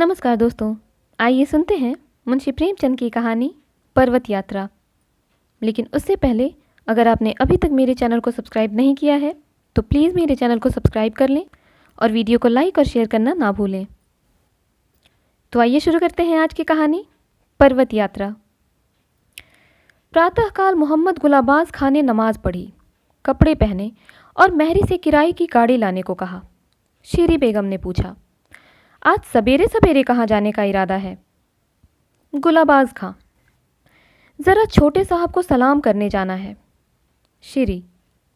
नमस्कार दोस्तों, आइए सुनते हैं मुंशी प्रेमचंद की कहानी पर्वत यात्रा। लेकिन उससे पहले अगर आपने अभी तक मेरे चैनल को सब्सक्राइब नहीं किया है तो प्लीज़ मेरे चैनल को सब्सक्राइब कर लें और वीडियो को लाइक और शेयर करना ना भूलें। तो आइए शुरू करते हैं आज की कहानी पर्वत यात्रा। प्रातःकाल मोहम्मद गुलाबाज खां ने नमाज पढ़ी, कपड़े पहने और महरी से किराए की गाड़ी लाने को कहा। शीरी बेगम ने पूछा, आज सवेरे सवेरे कहाँ जाने का इरादा है? गुलाबाज खां, ज़रा छोटे साहब को सलाम करने जाना है। शीरी,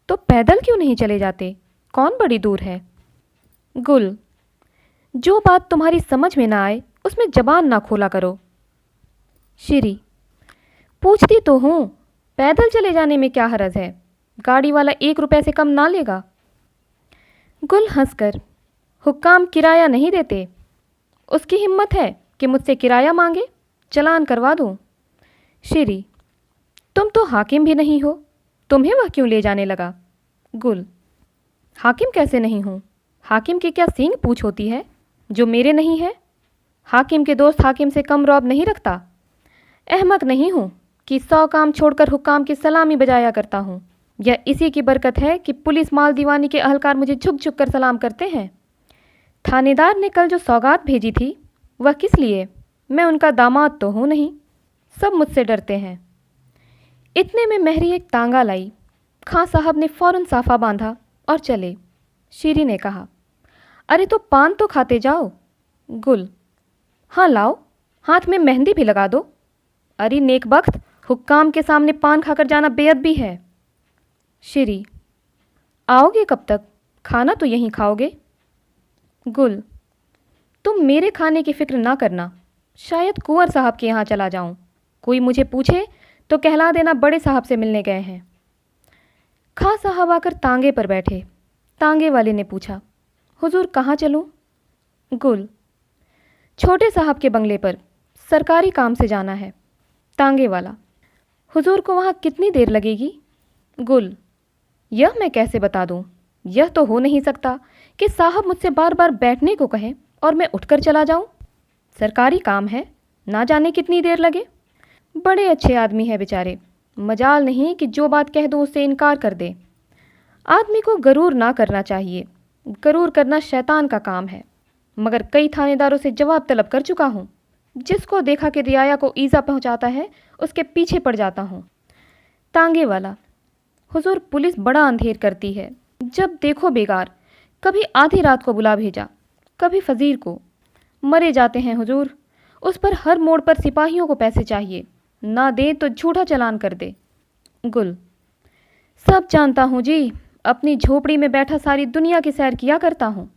तो पैदल क्यों नहीं चले जाते? कौन बड़ी दूर है? गुल, जो बात तुम्हारी समझ में ना आए उसमें जबान ना खोला करो। शीरी, पूछती तो हूँ, पैदल चले जाने में क्या हरज है? गाड़ी वाला 1 रुपए से कम ना लेगा। गुल हंसकर, हुक्काम किराया नहीं देते। उसकी हिम्मत है कि मुझसे किराया मांगे, चालान करवा दूं। शीरी, तुम तो हाकिम भी नहीं हो, तुम्हें वह क्यों ले जाने लगा? गुल, हाकिम कैसे नहीं हूँ? हाकिम की क्या सींग पूछ होती है जो मेरे नहीं है? हाकिम के दोस्त हाकिम से कम रौब नहीं रखता। अहमक नहीं हूँ कि 100 काम छोड़कर हुक्काम की सलामी बजाया करता हूँ। यह इसी की बरकत है कि पुलिस माल दीवानी के अहलकार मुझे झुक झुक कर सलाम करते हैं। थानेदार ने कल जो सौगात भेजी थी वह किस लिए? मैं उनका दामाद तो हूँ नहीं, सब मुझसे डरते हैं। इतने में महरी एक तांगा लाई। खां साहब ने फौरन साफा बांधा और चले। शीरी ने कहा, अरे तो पान तो खाते जाओ। गुल, हाँ लाओ, हाथ में मेहंदी भी लगा दो। अरे नेकबख्त, हुक्काम के सामने पान खाकर जाना बेअदबी है। शीरी, आओगे कब तक? खाना तो यहीं खाओगे। गुल, तुम मेरे खाने की फिक्र ना करना, शायद कुंवर साहब के यहाँ चला जाऊं। कोई मुझे पूछे तो कहला देना बड़े साहब से मिलने गए हैं। खां साहब आकर तांगे पर बैठे। तांगे वाले ने पूछा, हुजूर कहाँ चलूं? गुल, छोटे साहब के बंगले पर, सरकारी काम से जाना है। तांगे वाला, हुजूर को वहाँ कितनी देर लगेगी? गुल, यह मैं कैसे बता दूं? यह तो हो नहीं सकता कि साहब मुझसे बार बार बैठने को कहें और मैं उठकर चला जाऊं। सरकारी काम है, ना जाने कितनी देर लगे। बड़े अच्छे आदमी है बेचारे, मजाल नहीं कि जो बात कह दूं उससे इनकार कर दे। आदमी को गरूर ना करना चाहिए, गरूर करना शैतान का काम है। मगर कई थानेदारों से जवाब तलब कर चुका हूँ। जिसको देखा कि रियाया को ईज़ा पहुँचाता है उसके पीछे पड़ जाता हूँ। तांगे वाला, हुजूर पुलिस बड़ा अंधेर करती है, जब देखो बेगार। कभी आधी रात को बुला भेजा, कभी फजीर को। मरे जाते हैं हुजूर, उस पर हर मोड़ पर सिपाहियों को पैसे चाहिए, ना दे तो झूठा चालान कर दे। गुल, सब जानता हूँ जी, अपनी झोपड़ी में बैठा सारी दुनिया की सैर किया करता हूँ।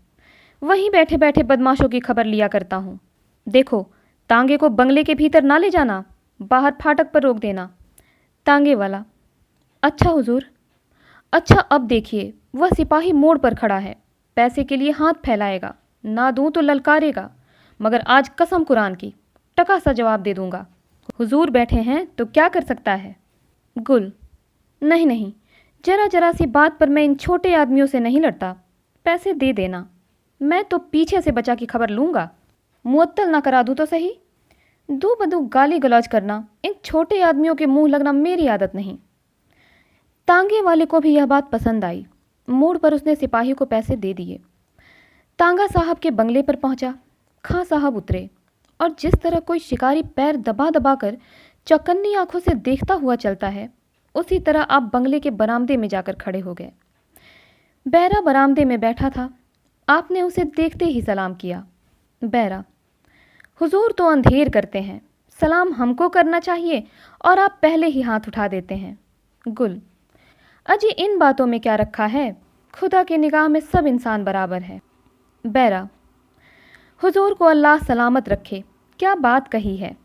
वहीं बैठे बैठे बदमाशों की खबर लिया करता हूँ। देखो, तांगे को बंगले के भीतर ना ले जाना, बाहर फाटक पर रोक देना। तांगे वाला, अच्छा हुजूर। अच्छा अब देखिए, वह सिपाही मोड़ पर खड़ा है, पैसे के लिए हाथ फैलाएगा, ना दूं तो ललकारेगा। मगर आज कसम कुरान की टका सा जवाब दे दूंगा। हुजूर बैठे हैं तो क्या कर सकता है? गुल, नहीं नहीं, जरा जरा सी बात पर मैं इन छोटे आदमियों से नहीं लड़ता। पैसे दे देना, मैं तो पीछे से बचा की खबर लूँगा। मुअत्तल ना करा दूँ तो सही। दो बदू गाली गलौज करना, इन छोटे आदमियों के मुंह लगना मेरी आदत नहीं। तांगे वाले को भी यह बात पसंद आई। मोड़ पर उसने सिपाही को पैसे दे दिए। तांगा साहब के बंगले पर पहुंचा। खां साहब उतरे और जिस तरह कोई शिकारी पैर दबा दबा कर चौकन्नी आंखों से देखता हुआ चलता है, उसी तरह आप बंगले के बरामदे में जाकर खड़े हो गए। बैरा बरामदे में बैठा था। आपने उसे देखते ही सलाम किया। बैरा, हुजूर तो अंधेर करते हैं, सलाम हमको करना चाहिए और आप पहले ही हाथ उठा देते हैं। गुल, अजी इन बातों में क्या रखा है? खुदा की निगाह में सब इंसान बराबर है। बैरा, हुजूर को अल्लाह सलामत रखे, क्या बात कही है।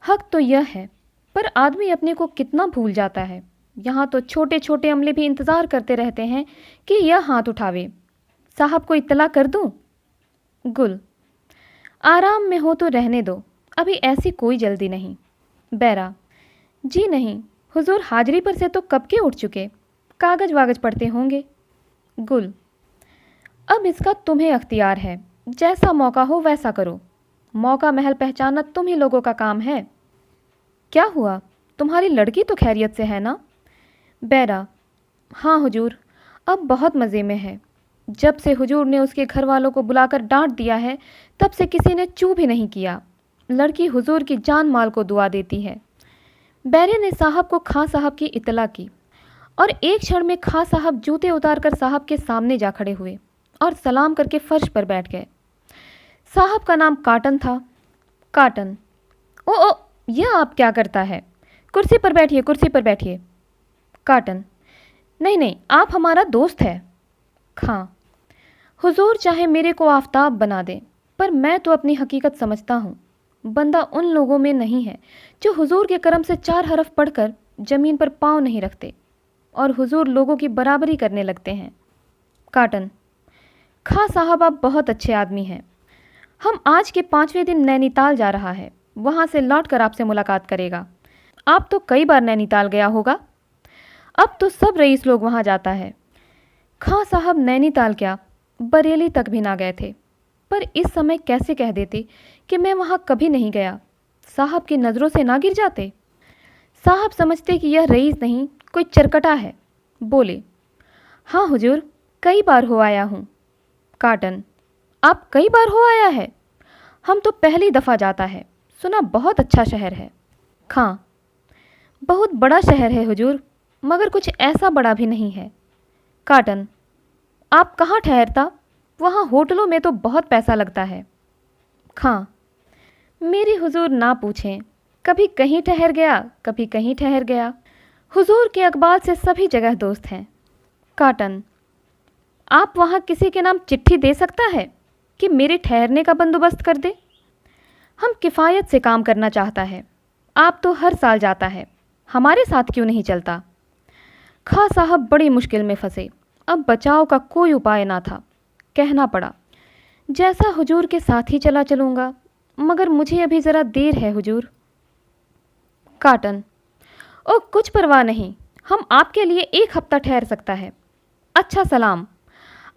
हक तो यह है, पर आदमी अपने को कितना भूल जाता है। यहाँ तो छोटे छोटे अमले भी इंतज़ार करते रहते हैं कि यह हाथ उठावे। साहब को इत्तला कर दूँ? गुल, आराम में हो तो रहने दो, अभी ऐसी कोई जल्दी नहीं। बैरा, जी नहीं, हुजूर हाजिरी पर से तो कब के उठ चुके, कागज वागज पढ़ते होंगे। गुल, अब इसका तुम्हें अख्तियार है, जैसा मौका हो वैसा करो। मौका महल पहचानना तुम ही लोगों का काम है। क्या हुआ, तुम्हारी लड़की तो खैरियत से है ना? बैरा, हाँ हुजूर, अब बहुत मज़े में है। जब से हुजूर ने उसके घर वालों को बुलाकर डांट दिया है, तब से किसी ने चू भी नहीं किया। लड़की हुजूर की जान माल को दुआ देती है। बैरे ने साहब को खां साहब की इतला की और एक क्षण में खां साहब जूते उतारकर साहब के सामने जा खड़े हुए और सलाम करके फर्श पर बैठ गए। साहब का नाम काटन था। काटन, ओ, यह आप क्या करता है? कुर्सी पर बैठिए, कुर्सी पर बैठिए। काटन, नहीं नहीं, आप हमारा दोस्त है। खां, हुजूर चाहे मेरे को आफताब बना दें, पर मैं तो अपनी हकीकत समझता हूँ। बंदा उन लोगों में नहीं है जो हुजूर के करम से 4 हरफ पढ़कर ज़मीन पर पाँव नहीं रखते और हुजूर लोगों की बराबरी करने लगते हैं। काटन, खां साहब आप बहुत अच्छे आदमी हैं। हम आज के 5वें दिन नैनीताल जा रहा है, वहाँ से लौट कर आपसे मुलाकात करेगा। आप तो कई बार नैनीताल गया होगा। अब तो सब रईस लोग वहाँ जाता है। खां साहब नैनीताल क्या, बरेली तक भी ना गए थे, पर इस समय कैसे कह देते कि मैं वहाँ कभी नहीं गया? साहब की नज़रों से ना गिर जाते। साहब समझते कि यह रईस नहीं, कोई चरकटा है। बोले, हाँ हुजूर, कई बार हो आया हूँ। काटन, आप कई बार हो आया है? हम तो पहली दफ़ा जाता है, सुना बहुत अच्छा शहर है। खां, बहुत बड़ा शहर है हुजूर, मगर कुछ ऐसा बड़ा भी नहीं है। काटन, आप कहाँ ठहरता? वहाँ होटलों में तो बहुत पैसा लगता है। खां, मेरी हुजूर ना पूछें, कभी कहीं ठहर गया, कभी कहीं ठहर गया। हुजूर के अकबाल से सभी जगह दोस्त हैं। काटन, आप वहाँ किसी के नाम चिट्ठी दे सकता है कि मेरे ठहरने का बंदोबस्त कर दे? हम किफ़ायत से काम करना चाहता है। आप तो हर साल जाता है, हमारे साथ क्यों नहीं चलता? खां साहब बड़ी मुश्किल में फंसे। अब बचाव का कोई उपाय ना था। कहना पड़ा, जैसा हुजूर के साथ ही चला चलूँगा, मगर मुझे अभी ज़रा देर है हुजूर। काटन, ओ कुछ परवाह नहीं, हम आपके लिए 1 हफ्ता ठहर सकता है। अच्छा सलाम,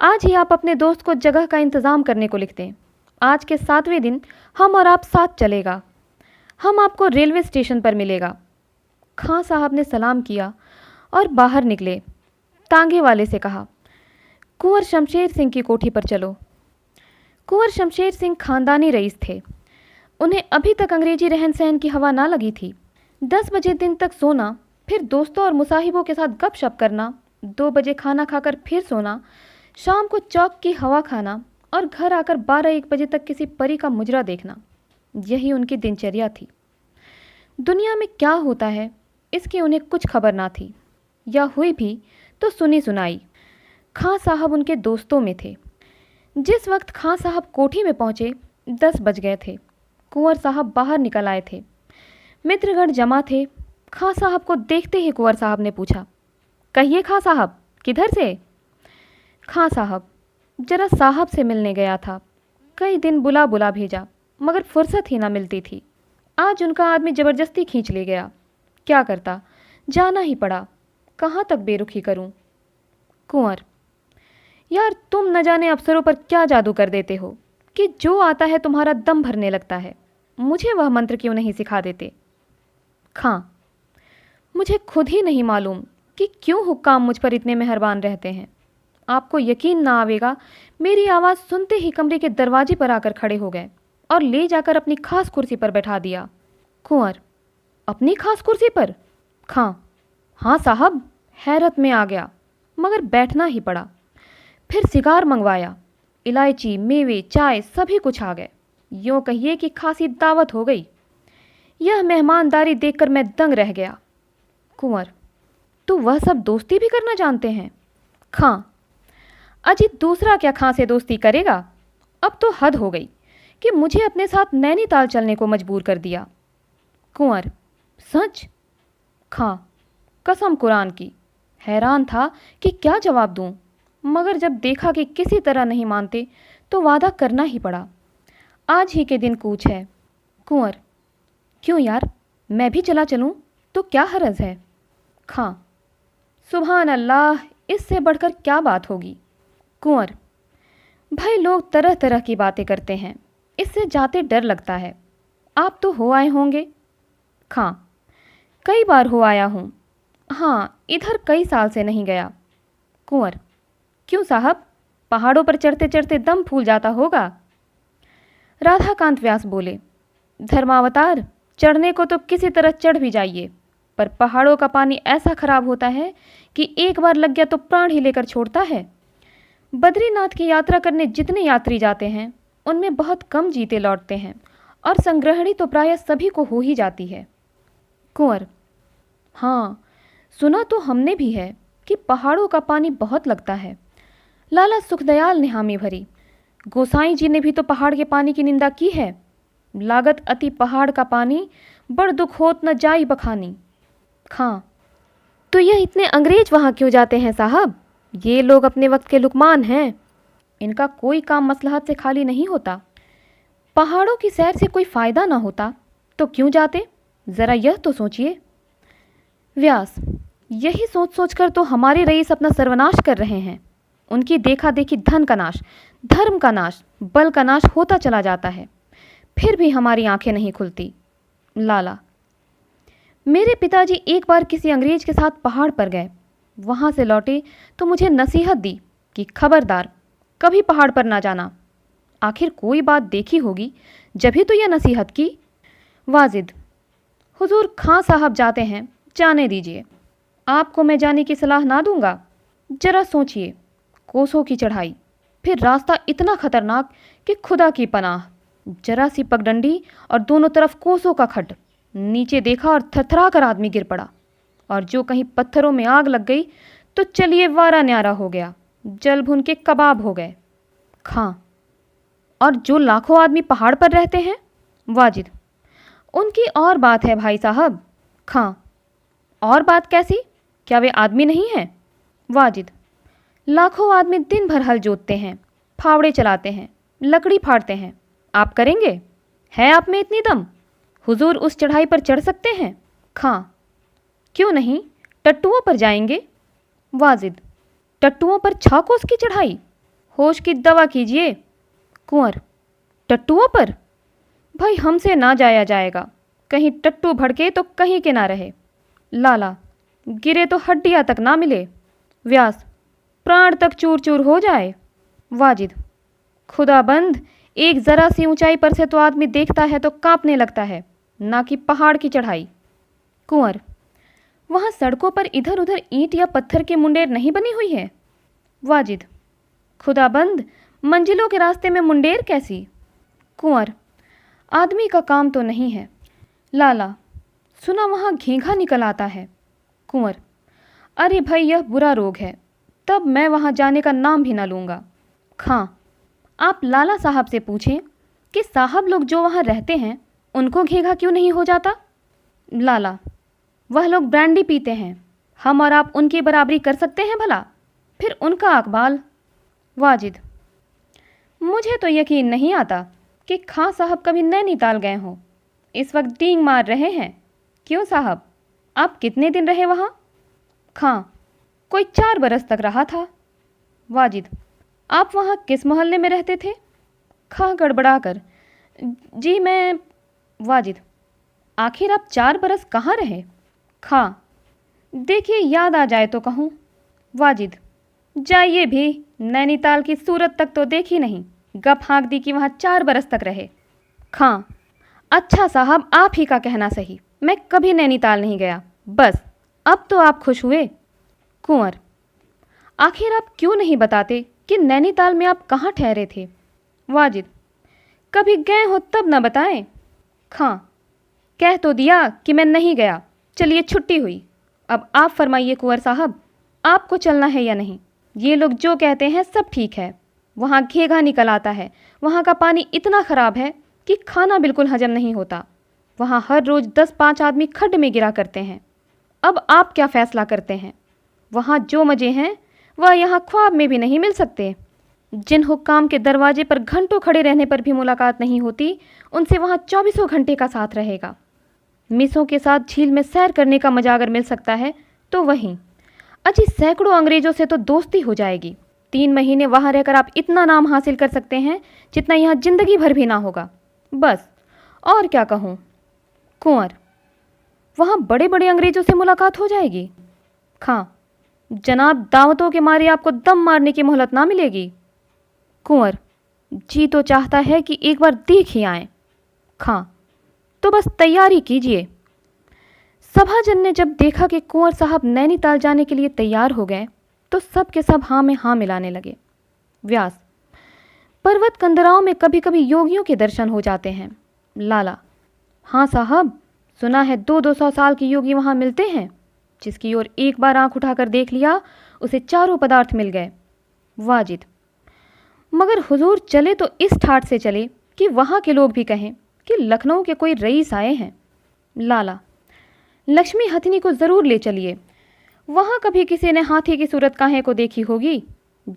आज ही आप अपने दोस्त को जगह का इंतज़ाम करने को लिख दें। आज के 7वें दिन हम और आप साथ चलेगा। हम आपको रेलवे स्टेशन पर मिलेगा। खां साहब ने सलाम किया और बाहर निकले। तांगे वाले से कहा, कुंवर शमशेर सिंह की कोठी पर चलो। कुंवर शमशेर सिंह खानदानी रईस थे। उन्हें अभी तक अंग्रेजी रहन सहन की हवा ना लगी थी। 10 बजे दिन तक सोना, फिर दोस्तों और मुसाहिबों के साथ गपशप करना, 2 बजे खाना खाकर फिर सोना, शाम को चौक की हवा खाना और घर आकर 12-1 बजे तक किसी परी का मुजरा देखना, यही उनकी दिनचर्या थी। दुनिया में क्या होता है इसकी उन्हें कुछ खबर ना थी, या हुई भी तो सुनी सुनाई। खां साहब उनके दोस्तों में थे। जिस वक्त खां साहब कोठी में पहुँचे 10 बज गए थे। कुंवर साहब बाहर निकल आए थे। मित्रगण जमा थे। खां साहब को देखते ही कुंवर साहब ने पूछा, कहिए खां साहब, किधर से? खां साहब, जरा साहब से मिलने गया था। कई दिन बुला बुला भेजा, मगर फुर्सत ही ना मिलती थी। आज उनका आदमी ज़बरदस्ती खींच ले गया। क्या करता, जाना ही पड़ा। कहाँ तक बेरुखी करूं? कुंवर, यार तुम न जाने अफसरों पर क्या जादू कर देते हो कि जो आता है तुम्हारा दम भरने लगता है। मुझे वह मंत्र क्यों नहीं सिखा देते? खां, मुझे खुद ही नहीं मालूम कि क्यों हुक्काम मुझ पर इतने मेहरबान रहते हैं। आपको यकीन ना आवेगा, मेरी आवाज़ सुनते ही कमरे के दरवाजे पर आकर खड़े हो गए और ले जाकर अपनी खास कुर्सी पर बैठा दिया। कुंवर, अपनी खास कुर्सी पर? खां, हाँ साहब, हैरत में आ गया, मगर बैठना ही पड़ा। फिर सिगार मंगवाया, इलायची, मेवे, चाय सभी कुछ आ गए। यूँ कहिए कि खासी दावत हो गई। यह मेहमानदारी देखकर मैं दंग रह गया। कुंवर, तो वह सब दोस्ती भी करना जानते हैं? खां, अजी दूसरा क्या खां से दोस्ती करेगा? अब तो हद हो गई कि मुझे अपने साथ नैनीताल चलने को मजबूर कर दिया। कुंवर, सच? खां, कसम कुरान की। हैरान था कि क्या जवाब दूं, मगर जब देखा कि किसी तरह नहीं मानते तो वादा करना ही पड़ा। आज ही के दिन कूच है। कुंवर, क्यों यार, मैं भी चला चलूं तो क्या हरज है? खां, सुभान अल्लाह, इससे बढ़कर क्या बात होगी? कुंवर, भाई लोग तरह तरह की बातें करते हैं, इससे जाते डर लगता है। आप तो हो आए होंगे? खां, कई बार हो आया हूँ। हाँ, इधर कई साल से नहीं गया। कुंवर, क्यों साहब, पहाड़ों पर चढ़ते चढ़ते दम फूल जाता होगा? राधाकांत व्यास बोले, धर्मावतार, चढ़ने को तो किसी तरह चढ़ भी जाइए, पर पहाड़ों का पानी ऐसा खराब होता है कि एक बार लग गया तो प्राण ही लेकर छोड़ता है। बद्रीनाथ की यात्रा करने जितने यात्री जाते हैं उनमें बहुत कम जीते लौटते हैं, और संग्रहणी तो प्रायः सभी को हो ही जाती है। कुंवर, हाँ, सुना तो हमने भी है कि पहाड़ों का पानी बहुत लगता है। लाला सुखदयाल ने हामी भरी, गोसाई जी ने भी तो पहाड़ के पानी की निंदा की है। लागत अति पहाड़ का पानी, बड़ दुख होत न जाई बखानी। खां, तो यह इतने अंग्रेज वहाँ क्यों जाते हैं साहब? ये लोग अपने वक्त के लुकमान हैं, इनका कोई काम मसलहत से खाली नहीं होता। पहाड़ों की सैर से कोई फ़ायदा ना होता तो क्यों जाते, ज़रा यह तो सोचिए। व्यास, यही सोच सोच कर तो हमारे रईस अपना सर्वनाश कर रहे हैं। उनकी देखा देखी धन का नाश, धर्म का नाश, बल का नाश होता चला जाता है, फिर भी हमारी आंखें नहीं खुलती। लाला, मेरे पिताजी एक बार किसी अंग्रेज के साथ पहाड़ पर गए, वहाँ से लौटे तो मुझे नसीहत दी कि खबरदार, कभी पहाड़ पर ना जाना। आखिर कोई बात देखी होगी जभी तो यह नसीहत की। वाजिद, हुजूर खां साहब जाते हैं, जाने दीजिए। आपको मैं जाने की सलाह ना दूंगा। जरा सोचिए, कोसों की चढ़ाई, फिर रास्ता इतना खतरनाक कि खुदा की पनाह, जरा सी पगडंडी और दोनों तरफ कोसों का खड्ड। नीचे देखा और थरथरा कर आदमी गिर पड़ा, और जो कहीं पत्थरों में आग लग गई तो चलिए वारा न्यारा हो गया, जल भुन के कबाब हो गए। खां, और जो लाखों आदमी पहाड़ पर रहते हैं? वाजिद, उनकी और बात है भाई साहब। खां, और बात कैसी, क्या वे आदमी नहीं हैं? वाजिद, लाखों आदमी दिन भर हल जोतते हैं, फावड़े चलाते हैं, लकड़ी फाड़ते हैं, आप करेंगे? है आप में इतनी दम? हुजूर उस चढ़ाई पर चढ़ सकते हैं? खां, क्यों नहीं, टट्टुओं पर जाएंगे। वाजिद, टट्टुओं पर 6 कोस की चढ़ाई, होश की दवा कीजिए। कुंवर, टट्टुओं पर? भाई हमसे ना जाया जाएगा, कहीं टट्टू भड़के तो कहीं के ना रहे। लाला, गिरे तो हड्डियाँ तक ना मिले। व्यास, प्राण तक चूर चूर हो जाए। वाजिद, खुदाबंद, एक ज़रा सी ऊंचाई पर से तो आदमी देखता है तो कांपने लगता है, ना कि पहाड़ की चढ़ाई। कुंवर, वहाँ सड़कों पर इधर उधर ईंट या पत्थर के मुंडेर नहीं बनी हुई है। वाजिद, खुदाबंद, मंजिलों के रास्ते में मुंडेर कैसी? कुंवर, आदमी का काम तो नहीं है। लाला, सुना वहाँ घींघा निकल आता है। कुंवर, अरे भाई यह बुरा रोग है, तब मैं वहाँ जाने का नाम भी ना लूँगा। खां, आप लाला साहब से पूछें कि साहब लोग जो वहाँ रहते हैं उनको घींघा क्यों नहीं हो जाता। लाला, वह लोग ब्रांडी पीते हैं, हम और आप उनकी बराबरी कर सकते हैं भला? फिर उनका अकबाल। वाजिद, मुझे तो यकीन नहीं आता कि खां साहब कभी नैनीताल गए हों, इस वक्त डींग मार रहे हैं। क्यों साहब, आप कितने दिन रहे वहाँ? खां, कोई 4 बरस तक रहा था। वाजिद, आप वहाँ किस मोहल्ले में रहते थे? खां गड़बड़ा कर, जी मैं। वाजिद, आखिर आप 4 बरस कहाँ रहे? खां, देखिए याद आ जाए तो कहूँ। वाजिद, जाइए भी, नैनीताल की सूरत तक तो देखी नहीं, गप हाँक दी कि वहाँ 4 बरस तक रहे। खां, अच्छा साहब, आप ही का कहना सही, मैं कभी नैनीताल नहीं गया, बस अब तो आप खुश हुए। कुंवर, आखिर आप क्यों नहीं बताते कि नैनीताल में आप कहाँ ठहरे थे? वाजिद, कभी गए हो तब न बताएं। खां, कह तो दिया कि मैं नहीं गया, चलिए छुट्टी हुई। अब आप फरमाइए कुंवर साहब, आपको चलना है या नहीं? ये लोग जो कहते हैं सब ठीक है, वहाँ घेघा निकल आता है, वहाँ का पानी इतना ख़राब है कि खाना बिल्कुल हजम नहीं होता, वहाँ हर रोज़ 10-5 आदमी खड्ड में गिरा करते हैं। अब आप क्या फ़ैसला करते हैं? वहाँ जो मज़े हैं वह यहाँ ख्वाब में भी नहीं मिल सकते। जिन हुक्काम के दरवाजे पर घंटों खड़े रहने पर भी मुलाकात नहीं होती, उनसे वहाँ 24 घंटे का साथ रहेगा। मिसों के साथ झील में सैर करने का मजा अगर मिल सकता है तो वहीं। अजी सैकड़ों अंग्रेज़ों से तो दोस्ती हो जाएगी, 3 महीने वहाँ रहकर आप इतना नाम हासिल कर सकते हैं जितना यहाँ जिंदगी भर भी ना होगा। बस, और क्या कहूँ। कुंवर, वहाँ बड़े बड़े अंग्रेज़ों से मुलाकात हो जाएगी। खां, जनाब, दावतों के मारे आपको दम मारने की मोहलत ना मिलेगी। कुंवर, जी तो चाहता है कि एक बार देख ही आए। खां, तो बस तैयारी कीजिए। सभाजन ने जब देखा कि कुंवर साहब नैनीताल जाने के लिए तैयार हो गए तो सब के सब हाँ में हाँ मिलाने लगे। व्यास, पर्वत कंदराओं में कभी कभी योगियों के दर्शन हो जाते हैं। लाला, हाँ साहब, सुना है 200-200 साल के योगी वहाँ मिलते हैं। जिसकी ओर एक बार आंख उठाकर देख लिया उसे चारों पदार्थ मिल गए। वाजिद, मगर हुजूर चले तो इस ठाट से चले कि वहाँ के लोग भी कहें कि लखनऊ के कोई रईस आए हैं। लाला, लक्ष्मी हथिनी को ज़रूर ले चलिए। वहाँ कभी किसी ने हाथी की सूरत काहे को देखी होगी।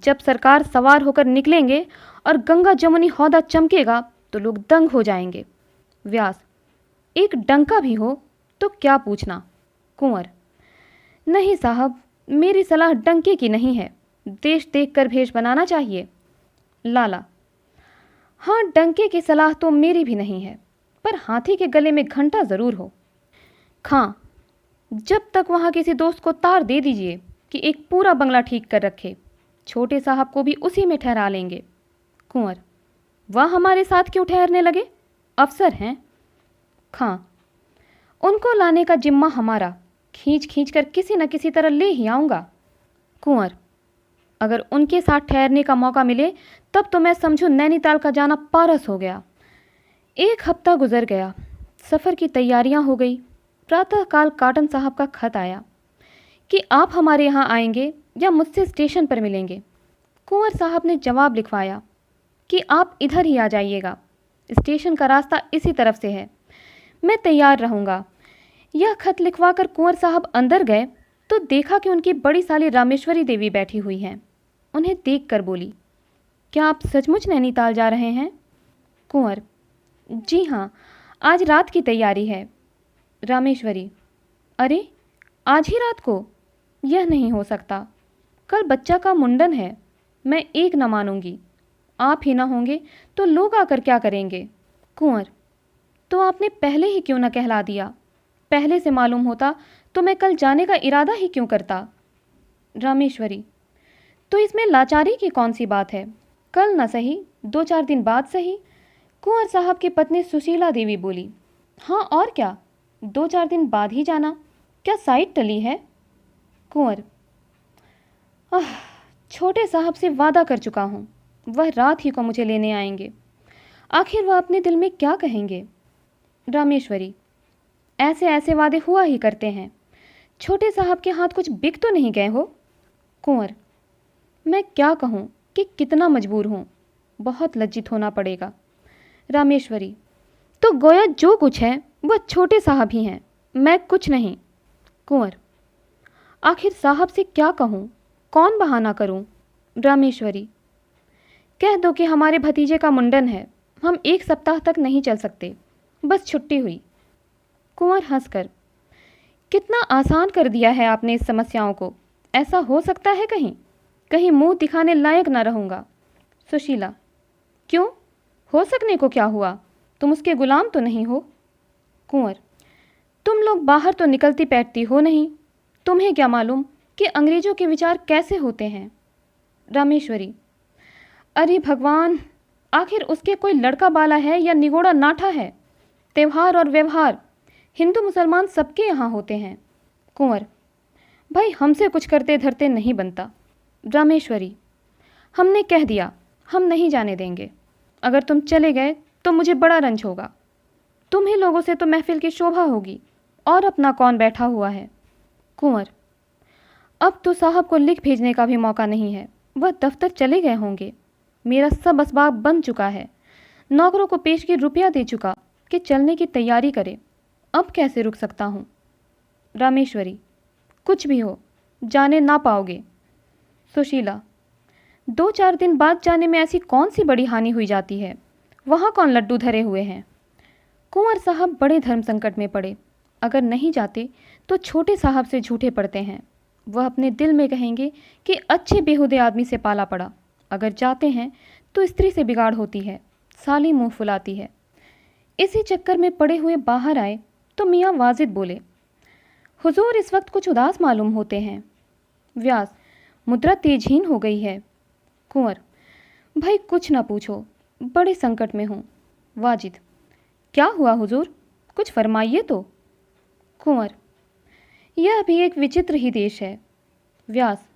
जब सरकार सवार होकर निकलेंगे और गंगा जमुनी हौदा चमकेगा तो लोग दंग हो जाएंगे। व्यास, एक डंका भी हो तो क्या पूछना। कुंवर, नहीं साहब, मेरी सलाह डंके की नहीं है, देश देखकर भेष बनाना चाहिए। लाला, हाँ, डंके की सलाह तो मेरी भी नहीं है, पर हाथी के गले में घंटा ज़रूर हो। खां, जब तक वहाँ किसी दोस्त को तार दे दीजिए कि एक पूरा बंगला ठीक कर रखे, छोटे साहब को भी उसी में ठहरा लेंगे। कुंवर, वह हमारे साथ क्यों ठहरने लगे, अफसर हैं। खां, उनको लाने का जिम्मा हमारा, खींच खींच कर किसी न किसी तरह ले ही आऊँगा। कुंवर, अगर उनके साथ ठहरने का मौका मिले तब तो मैं समझूं नैनीताल का जाना पारस हो गया। 1 हफ्ता गुजर गया, सफ़र की तैयारियां हो गई। प्रातःकाल काटन साहब का खत आया कि आप हमारे यहाँ आएंगे या मुझसे स्टेशन पर मिलेंगे। कुंवर साहब ने जवाब लिखवाया कि आप इधर ही आ जाइएगा, स्टेशन का रास्ता इसी तरफ से है, मैं तैयार रहूँगा। यह खत लिखवाकर कुंवर साहब अंदर गए तो देखा कि उनकी बड़ी साली रामेश्वरी देवी बैठी हुई हैं। उन्हें देखकर बोली, क्या आप सचमुच नैनीताल जा रहे हैं। कुंवर, जी हाँ, आज रात की तैयारी है। रामेश्वरी, अरे आज ही रात को, यह नहीं हो सकता, कल बच्चा का मुंडन है, मैं एक न मानूंगी। आप ही ना होंगे तो लोग आकर क्या करेंगे। कुंवर, तो आपने पहले ही क्यों न कहला दिया, पहले से मालूम होता तो मैं कल जाने का इरादा ही क्यों करता। रामेश्वरी, तो इसमें लाचारी की कौन सी बात है, कल न सही 2-4 दिन बाद सही। कुंवर साहब की पत्नी सुशीला देवी बोली, हाँ और क्या, 2-4 दिन बाद ही जाना, क्या साइट टली है। कुंवर, छोटे साहब से वादा कर चुका हूँ, वह रात ही को मुझे लेने आएंगे, आखिर वह अपने दिल में क्या कहेंगे। रामेश्वरी, ऐसे ऐसे वादे हुआ ही करते हैं, छोटे साहब के हाथ कुछ बिक तो नहीं गए हो। कुंवर, मैं क्या कहूँ कि कितना मजबूर हूँ, बहुत लज्जित होना पड़ेगा। रामेश्वरी, तो गोया जो कुछ है वह छोटे साहब ही हैं, मैं कुछ नहीं। कुंवर, आखिर साहब से क्या कहूँ, कौन बहाना करूँ। रामेश्वरी, कह दो कि हमारे भतीजे का मुंडन है, हम 1 सप्ताह तक नहीं चल सकते, बस छुट्टी हुई। कुंवर हंसकर, कितना आसान कर दिया है आपने इस समस्याओं को, ऐसा हो सकता है कहीं कहीं मुंह दिखाने लायक ना रहूँगा। सुशीला, क्यों, हो सकने को क्या हुआ, तुम उसके गुलाम तो नहीं हो। कुंवर, तुम लोग बाहर तो निकलती बैठती हो नहीं, तुम्हें क्या मालूम कि अंग्रेज़ों के विचार कैसे होते हैं। रामेश्वरी, अरे भगवान, आखिर उसके कोई लड़का बाला है या निगोड़ा नाठा है। त्यौहार और व्यवहार हिंदू मुसलमान सबके यहाँ होते हैं। कुंवर, भाई हमसे कुछ करते धरते नहीं बनता। रामेश्वरी, हमने कह दिया, हम नहीं जाने देंगे, अगर तुम चले गए तो मुझे बड़ा रंज होगा, तुम्ही लोगों से तो महफिल की शोभा होगी, और अपना कौन बैठा हुआ है। कुंवर, अब तो साहब को लिख भेजने का भी मौका नहीं है, वह दफ्तर चले गए होंगे, मेरा सब असबाब बन चुका है, नौकरों को पेशगी रुपया दे चुका कि चलने की तैयारी करे, अब कैसे रुक सकता हूँ। रामेश्वरी, कुछ भी हो, जाने ना पाओगे। सुशीला, 2-4 दिन बाद जाने में ऐसी कौन सी बड़ी हानि हुई जाती है, वहाँ कौन लड्डू धरे हुए हैं। कुंवर साहब बड़े धर्म संकट में पड़े, अगर नहीं जाते तो छोटे साहब से झूठे पड़ते हैं, वह अपने दिल में कहेंगे कि अच्छे बेहुदे आदमी से पाला पड़ा, अगर जाते हैं तो स्त्री से बिगाड़ होती है, साली मुंह फुलाती है। इसी चक्कर में पड़े हुए बाहर आए तो मियाँ वाजिद बोले, हुजूर इस वक्त कुछ उदास मालूम होते हैं। व्यास, मुद्रा तेजहीन हो गई है। कुंवर, भाई कुछ ना पूछो, बड़े संकट में हूँ। वाजिद, क्या हुआ हुजूर, कुछ फरमाइए तो। कुंवर, यह भी एक विचित्र ही देश है। व्यास,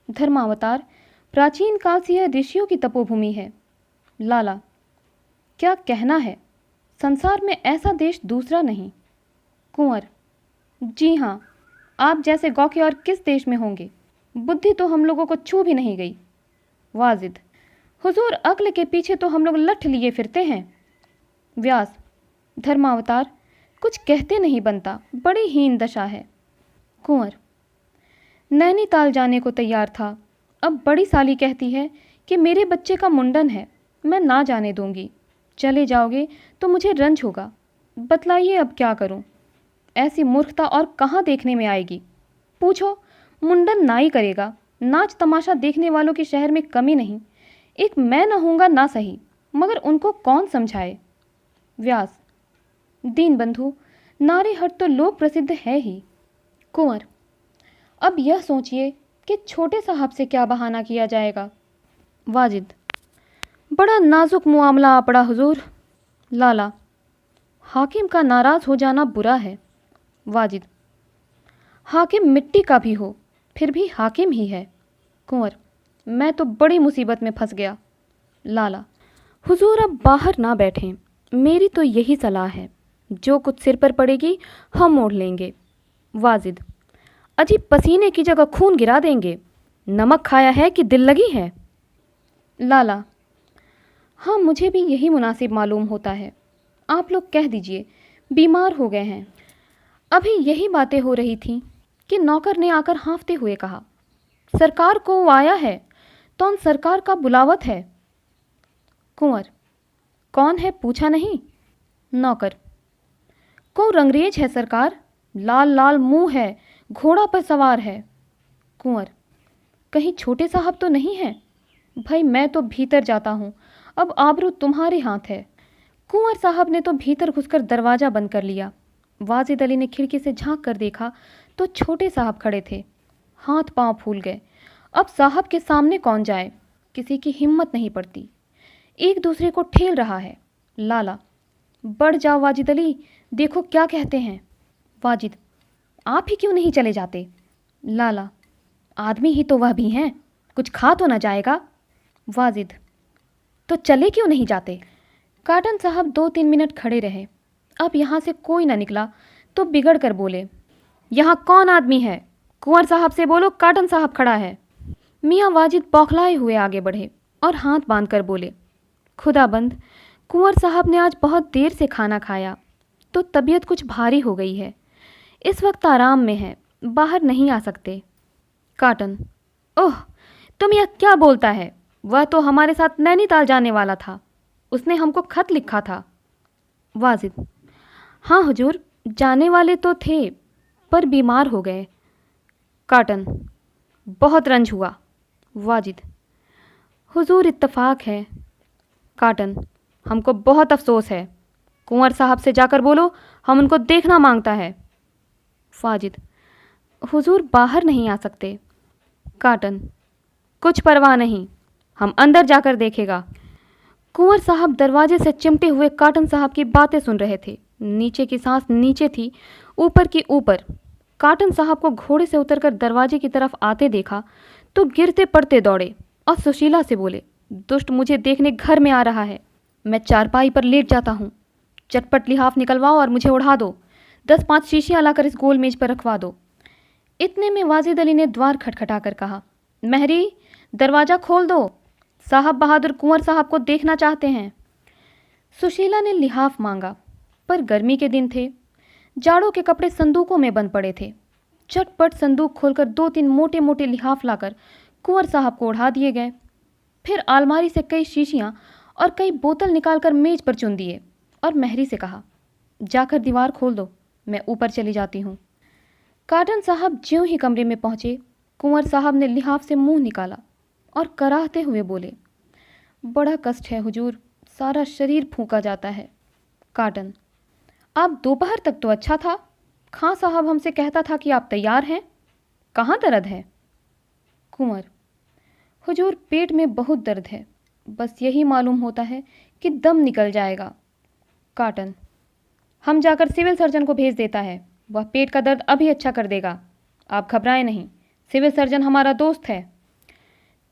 धर्मावतार, प्राचीन काल से यह ऋषियों की तपोभूमि है। लाला, क्या कहना है, संसार में ऐसा देश दूसरा नहीं। कुंवर, जी हाँ, आप जैसे गौ के और किस देश में होंगे, बुद्धि तो हम लोगों को छू भी नहीं गई। वाजिद, हुजूर अक्ल के पीछे तो हम लोग लठ लिए फिरते हैं। व्यास, धर्मावतार, कुछ कहते नहीं बनता, बड़ी हीन दशा है। कुंवर, नैनीताल जाने को तैयार था, अब बड़ी साली कहती है कि मेरे बच्चे का मुंडन है, मैं ना जाने दूंगी, चले जाओगे तो मुझे रंज होगा, बतलाइए अब क्या करूं। ऐसी मूर्खता और कहाँ देखने में आएगी। पूछो, मुंडन ना ही करेगा, नाच तमाशा देखने वालों के शहर में कमी नहीं, एक मैं न होऊंगा ना सही, मगर उनको कौन समझाए। व्यास, दीन बंधु, नारी हट तो लोक प्रसिद्ध है ही। कुंवर, अब यह सोचिए कि छोटे साहब से क्या बहाना किया जाएगा। वाजिद, बड़ा नाजुक मुआमला आ पड़ा हुजूर। लाला, हाकिम का नाराज़ हो जाना बुरा है। वाजिद, हाकिम मिट्टी का भी हो फिर भी हाकिम ही है। कुंवर, मैं तो बड़ी मुसीबत में फंस गया। लाला, हुजूर अब बाहर ना बैठें, मेरी तो यही सलाह है, जो कुछ सिर पर पड़ेगी हम ओढ़ लेंगे। वाजिद, अजी पसीने की जगह खून गिरा देंगे, नमक खाया है कि दिल लगी है। लाला, हाँ मुझे भी यही मुनासिब मालूम होता है, आप लोग कह दीजिए बीमार हो गए हैं। अभी यही बातें हो रही थीं कि नौकर ने आकर हाँफते हुए कहा, सरकार को आया है, तो सरकार का बुलावत है। कुंवर, कौन है पूछा नहीं। नौकर, को रंगरेज है सरकार, लाल लाल मुंह है, घोड़ा पर सवार है। कुंवर, कहीं छोटे साहब तो नहीं हैं। भाई मैं तो भीतर जाता हूँ, अब आबरू तुम्हारे हाथ है। कुंवर साहब ने तो भीतर घुसकर दरवाज़ा बंद कर लिया। वाजिद अली ने खिड़की से झांक कर देखा तो छोटे साहब खड़े थे, हाथ पांव फूल गए। अब साहब के सामने कौन जाए, किसी की हिम्मत नहीं पड़ती, एक दूसरे को ठेल रहा है। लाला, बढ़ जाओ वाजिद अली, देखो क्या कहते हैं। वाजिद, आप ही क्यों नहीं चले जाते। लाला, आदमी ही तो वह भी हैं, कुछ खा तो न जाएगा। वाजिद, तो चले क्यों नहीं जाते। काटन साहब 2-3 मिनट खड़े रहे, अब यहाँ से कोई न निकला तो बिगड़ कर बोले, यहाँ कौन आदमी है, कुंवर साहब से बोलो काटन साहब खड़ा है। मियाँ वाजिद बौखलाए हुए आगे बढ़े और हाथ बांधकर बोले, खुदाबंद, कुंवर साहब ने आज बहुत देर से खाना खाया तो तबीयत कुछ भारी हो गई है, इस वक्त आराम में है, बाहर नहीं आ सकते। काटन, ओह तुम यह क्या बोलता है, वह तो हमारे साथ नैनीताल जाने वाला था, उसने हमको खत लिखा था। वाजिद, हाँ हुजूर, जाने वाले तो थे पर बीमार हो गए। काटन, बहुत रंज हुआ। वाजिद, हुजूर इत्तफाक है। काटन, हमको बहुत अफसोस है, कुंवर साहब से जाकर बोलो हम उनको देखना मांगता है। वाजिद, हुजूर बाहर नहीं आ सकते। काटन, कुछ परवाह नहीं, हम अंदर जाकर देखेगा। कुंवर साहब दरवाजे से चिमटे हुए काटन साहब की बातें सुन रहे थे। नीचे की सांस नीचे थी, ऊपर की ऊपर। काटन साहब को घोड़े से उतरकर दरवाजे की तरफ आते देखा तो गिरते पड़ते दौड़े और सुशीला से बोले, दुष्ट मुझे देखने घर में आ रहा है, मैं चारपाई पर लेट जाता हूँ, चटपट लिहाफ निकलवाओ और मुझे उड़ा दो, 10-5 शीशियाँ लाकर इस गोल मेज पर रखवा दो। इतने में वाजिद अली ने द्वार खटखटा कर कहा, महरी दरवाज़ा खोल दो, साहब बहादुर कुंवर साहब को देखना चाहते हैं। सुशीला ने लिहाफ मांगा, पर गर्मी के दिन थे, जाड़ों के कपड़े संदूकों में बंद पड़े थे। चटपट संदूक खोलकर 2-3 मोटे मोटे लिहाफ लाकर कुंवर साहब को उड़ा दिए गए। फिर अलमारी से कई शीशियाँ और कई बोतल निकालकर मेज पर चुन दिए और महरी से कहा, जाकर दीवार खोल दो, मैं ऊपर चली जाती हूँ। काटन साहब ज्यों ही कमरे में पहुँचे कुंवर साहब ने लिहाफ से मुंह निकाला और कराहते हुए बोले, बड़ा कष्ट है हुजूर, सारा शरीर फूंका जाता है। काटन, आप दोपहर तक तो अच्छा था। खां साहब हमसे कहता था कि आप तैयार हैं। कहाँ दर्द है? कुंवर, हुजूर पेट में बहुत दर्द है, बस यही मालूम होता है कि दम निकल जाएगा। काटन, हम जाकर सिविल सर्जन को भेज देता है, वह पेट का दर्द अभी अच्छा कर देगा। आप घबराएं नहीं, सिविल सर्जन हमारा दोस्त है।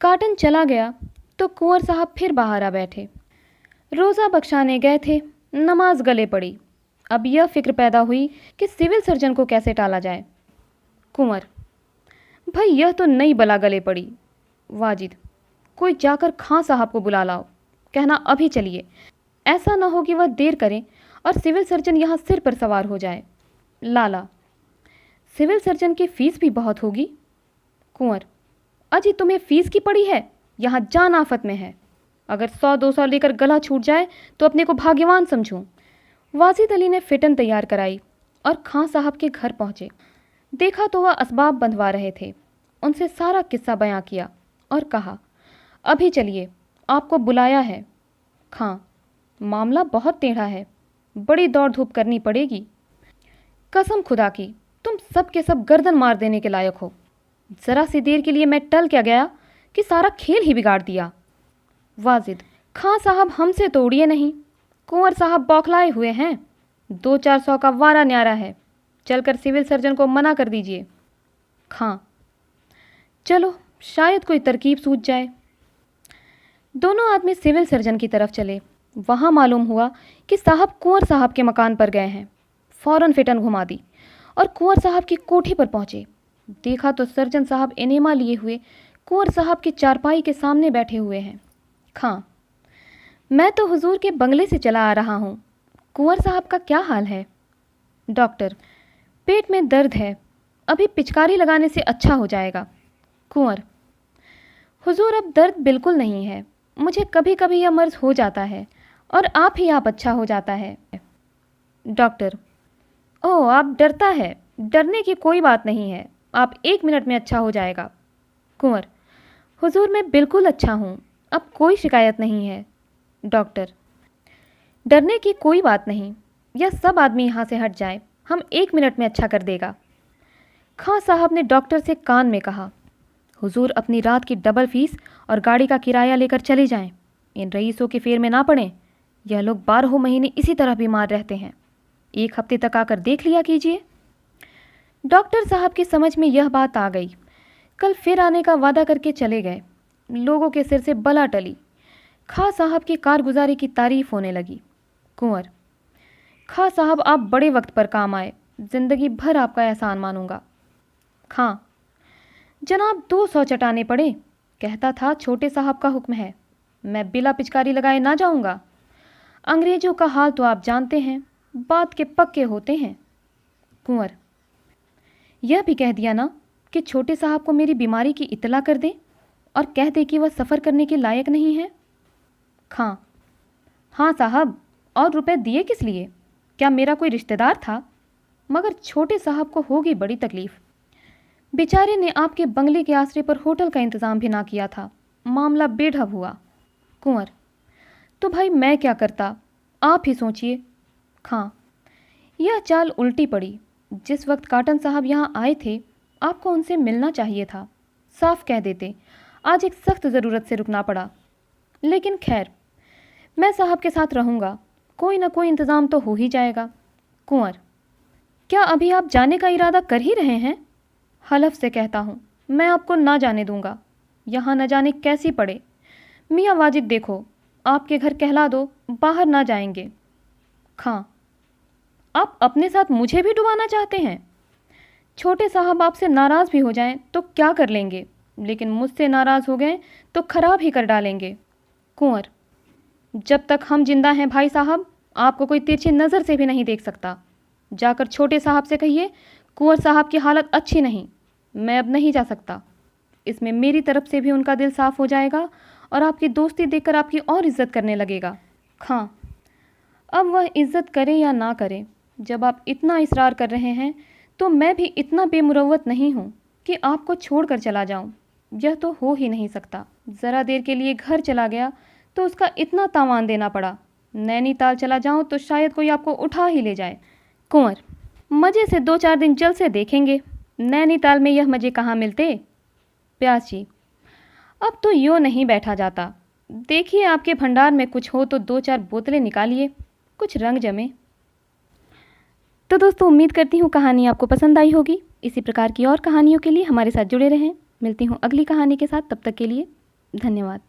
काटन चला गया तो कुंवर साहब फिर बाहर आ बैठे। रोज़ा बख्शाने गए थे, नमाज गले पड़ी। अब यह फिक्र पैदा हुई कि सिविल सर्जन को कैसे टाला जाए। कुंवर, भाई यह तो नई बला गले पड़ी। वाजिद, कोई जाकर खां साहब को बुला लाओ, कहना अभी चलिए, ऐसा न हो कि वह देर करें और सिविल सर्जन यहाँ सिर पर सवार हो जाए। लाला, सिविल सर्जन की फीस भी बहुत होगी। कुंवर, अजी तुम्हें फीस की पड़ी है, यहाँ जान आफत में है। अगर 100-200 लेकर गला छूट जाए तो अपने को भाग्यवान समझूं। वाजिद अली ने फिटन तैयार कराई और खां साहब के घर पहुँचे। देखा तो वह असबाब बंधवा रहे थे। उनसे सारा किस्सा बयां किया और कहा, अभी चलिए, आपको बुलाया है। खां, मामला बहुत टेढ़ा है, बड़ी दौड़ धूप करनी पड़ेगी। कसम खुदा की, तुम सब के सब गर्दन मार देने के लायक हो। ज़रा सी देर के लिए मैं टल क्या गया कि सारा खेल ही बिगाड़ दिया। वाजिद, खां साहब हमसे तो उड़िए नहीं, कुंवर साहब बौखलाए हुए हैं। 200-400 का वारा न्यारा है, चलकर सिविल सर्जन को मना कर दीजिए। खां, चलो शायद कोई तरकीब सूझ जाए। दोनों आदमी सिविल सर्जन की तरफ चले। वहाँ मालूम हुआ कि साहब कुंवर साहब के मकान पर गए हैं। फ़ौरन फिटन घुमा दी और कुंवर साहब की कोठी पर पहुँचे। देखा तो सर्जन साहब इनेमा लिए हुए कुंवर साहब की चारपाई के सामने बैठे हुए हैं। खां, मैं तो हुजूर के बंगले से चला आ रहा हूँ, कुंवर साहब का क्या हाल है? डॉक्टर, पेट में दर्द है, अभी पिचकारी लगाने से अच्छा हो जाएगा। कुंवर, हुजूर अब दर्द बिल्कुल नहीं है, मुझे कभी कभी यह मर्ज हो जाता है और आप अच्छा हो जाता है। डॉक्टर, ओह आप डरता है, डरने की कोई बात नहीं है, आप 1 मिनट में अच्छा हो जाएगा। कुंवर, हुजूर मैं बिल्कुल अच्छा हूँ, अब कोई शिकायत नहीं है। डॉक्टर, डरने की कोई बात नहीं, यह सब आदमी यहाँ से हट जाए, हम 1 मिनट में अच्छा कर देगा। खां साहब ने डॉक्टर से कान में कहा, हुजूर अपनी रात की डबल फीस और गाड़ी का किराया लेकर चले जाएं, इन रईसों के फेर में ना पड़ें। यह लोग 12 महीने इसी तरह बीमार रहते हैं, 1 हफ्ते तक आकर देख लिया कीजिए। डॉक्टर साहब की समझ में यह बात आ गई। कल फिर आने का वादा करके चले गए। लोगों के सिर से बला टली। खां साहब की कारगुजारी की तारीफ होने लगी। कुंवर, खां साहब आप बड़े वक्त पर काम आए, जिंदगी भर आपका एहसान मानूंगा। खां, जनाब 200 चटाने पड़े, कहता था छोटे साहब का हुक्म है, मैं बिला पिचकारी लगाए ना जाऊंगा। अंग्रेजों का हाल तो आप जानते हैं, बात के पक्के होते हैं। कुंवर, यह भी कह दिया ना कि छोटे साहब को मेरी बीमारी की इतला कर दे और कह दे कि वह सफ़र करने के लायक नहीं है। खां, हाँ साहब, और रुपए दिए किस लिए? क्या मेरा कोई रिश्तेदार था? मगर छोटे साहब को होगी बड़ी तकलीफ़। बेचारे ने आपके बंगले के आसरे पर होटल का इंतज़ाम भी ना किया था, मामला बेढब हुआ। कुंवर, तो भाई मैं क्या करता, आप ही सोचिए। खां, यह चाल उल्टी पड़ी। जिस वक्त काटन साहब यहाँ आए थे, आपको उनसे मिलना चाहिए था, साफ कह देते। आज एक सख्त ज़रूरत से रुकना पड़ा, लेकिन खैर, मैं साहब के साथ रहूँगा, कोई ना कोई इंतज़ाम तो हो ही जाएगा। कुंवर, क्या अभी आप जाने का इरादा कर ही रहे हैं? हलफ से कहता हूँ, मैं आपको ना जाने दूंगा, यहाँ न जाने कैसी पड़े। मियाँ वाजिद देखो, आपके घर कहला दो, बाहर ना जाएंगे। खां, आप अपने साथ मुझे भी डुबाना चाहते हैं? छोटे साहब आपसे नाराज़ भी हो जाएं तो क्या कर लेंगे, लेकिन मुझसे नाराज़ हो गए तो खराब ही कर डालेंगे। कुंवर, जब तक हम जिंदा हैं भाई साहब, आपको कोई तिरछी नज़र से भी नहीं देख सकता। जाकर छोटे साहब से कहिए कुंवर साहब की हालत अच्छी नहीं, मैं अब नहीं जा सकता। इसमें मेरी तरफ से भी उनका दिल साफ़ हो जाएगा और आपकी दोस्ती देखकर आपकी और इज़्ज़त करने लगेगा। खां, अब वह इज़्ज़त करे या ना करे, जब आप इतना इसरार कर रहे हैं तो मैं भी इतना बेमुरव्वत नहीं हूँ कि आपको छोड़कर चला जाऊं। यह तो हो ही नहीं सकता। ज़रा देर के लिए घर चला गया तो उसका इतना तावान देना पड़ा। नैनीताल चला जाऊं तो शायद कोई आपको उठा ही ले जाए। कुंवर, मज़े से 2-4 दिन जल से देखेंगे। नैनीताल में यह मज़े कहाँ मिलते। प्यास जी, अब तो यूँ नहीं बैठा जाता। देखिए आपके भंडार में कुछ हो तो 2-4 बोतलें निकालिए, कुछ रंग जमे। तो दोस्तों, उम्मीद करती हूँ कहानी आपको पसंद आई होगी। इसी प्रकार की और कहानियों के लिए हमारे साथ जुड़े रहें। मिलती हूँ अगली कहानी के साथ, तब तक के लिए धन्यवाद।